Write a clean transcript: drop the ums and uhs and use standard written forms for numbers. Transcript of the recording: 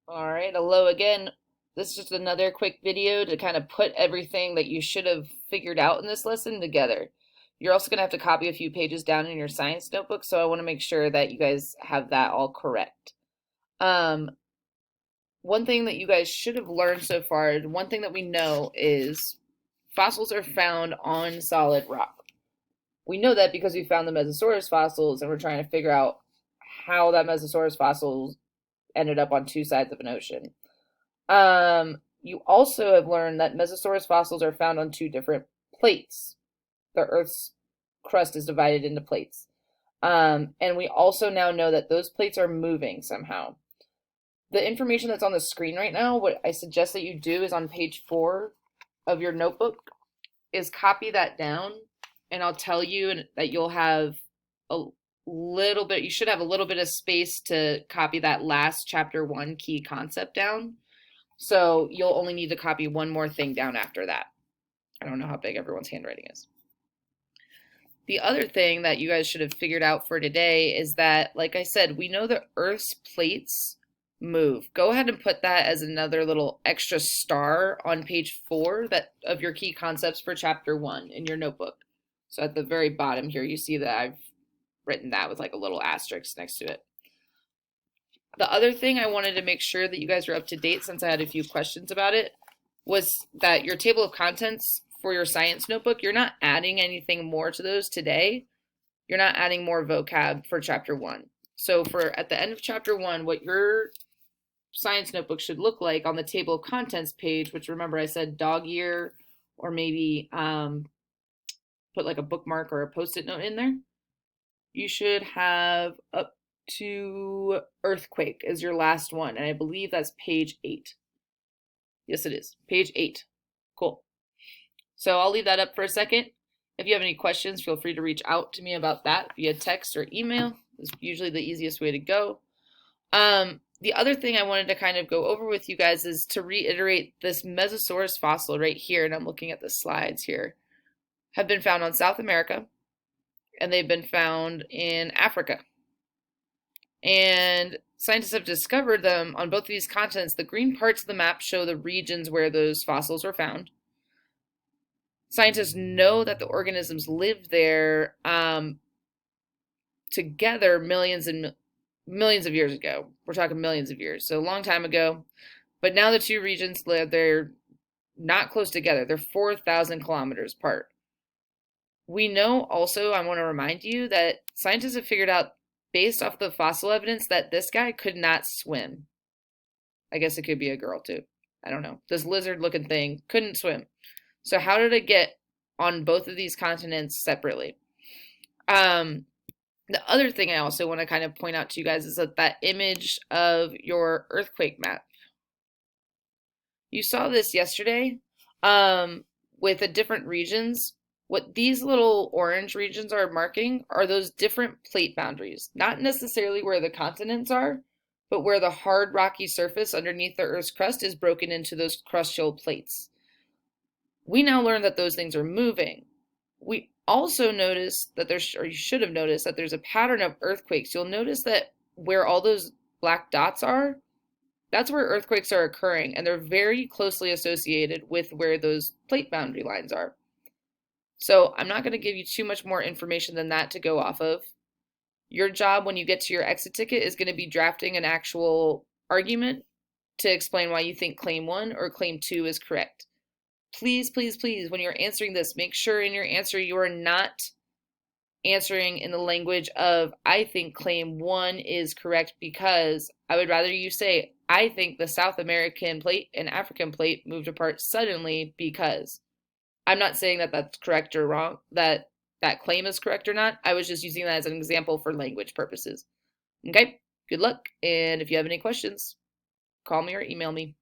All right, hello again. This is just another quick video to kind of put everything that you should have figured out in this lesson together. You're also going to have to copy a few pages down in your science notebook, so I want to make sure that you guys have that all correct. Um, One thing that you guys should have learned so far, one thing that we know is fossils are found on solid rock. We know that because we found the Mesosaurus fossils and we're trying to figure out how that Mesosaurus fossil ended up on two sides of an ocean. You also have learned that Mesosaurus fossils are found on two different plates. The Earth's crust is divided into plates. And we also now know that those plates are moving somehow. The information that's on the screen right now, what I suggest that you do is on page 4 of your notebook, is copy that down, and I'll tell you that you'll have a little bit, you should have a little bit of space to copy that last chapter 1 key concept down. So you'll only need to copy one more thing down after that. I don't know how big everyone's handwriting is. The other thing that you guys should have figured out for today is that, like I said, we know the Earth's plates move. Go ahead and put that as another little extra star on page 4 of your key concepts for chapter 1 in your notebook. So at the very bottom here, you see that I've written that with like a little asterisk next to it. The other thing I wanted to make sure that you guys are up to date, since I had a few questions about it, was that your table of contents for your science notebook, you're not adding anything more to those today. You're not adding more vocab for chapter 1. So for at the end of chapter 1, what your science notebook should look like on the table of contents page, which remember I said dog ear, or maybe put like a bookmark or a post-it note in there. You should have up to earthquake as your last one, and I believe that's page 8. Yes, it is. Page 8. Cool. So I'll leave that up for a second. If you have any questions, feel free to reach out to me about that via text or email. It's usually the easiest way to go. The other thing I wanted to kind of go over with you guys is to reiterate this Mesosaurus fossil right here, and I'm looking at the slides here, have been found on South America, and they've been found in Africa. And scientists have discovered them on both of these continents. The green parts of the map show the regions where those fossils were found. Scientists know that the organisms lived there together millions and millions of years ago. We're talking millions of years, so a long time ago. But now the two regions live, they're not close together. They're 4,000 kilometers apart. We know also, I want to remind you, that scientists have figured out, based off the fossil evidence, that this guy could not swim. I guess it could be a girl too. I don't know. This lizard looking thing couldn't swim. So how did it get on both of these continents separately? The other thing I also want to kind of point out to you guys is that image of your earthquake map. You saw this yesterday with the different regions. What these little orange regions are marking are those different plate boundaries, not necessarily where the continents are, but where the hard rocky surface underneath the Earth's crust is broken into those crustial plates. We now learn that those things are moving. We also notice that or you should have noticed that there's a pattern of earthquakes. You'll notice that where all those black dots are, that's where earthquakes are occurring, and they're very closely associated with where those plate boundary lines are. So I'm not going to give you too much more information than that to go off of. Your job when you get to your exit ticket is going to be drafting an actual argument to explain why you think claim 1 or claim 2 is correct. Please, please, please, when you're answering this, make sure in your answer you are not answering in the language of, I think claim 1 is correct because. I would rather you say, I think the South American plate and African plate moved apart suddenly because. I'm not saying that that's correct or wrong, that claim is correct or not. I was just using that as an example for language purposes. Okay, good luck. And if you have any questions, call me or email me.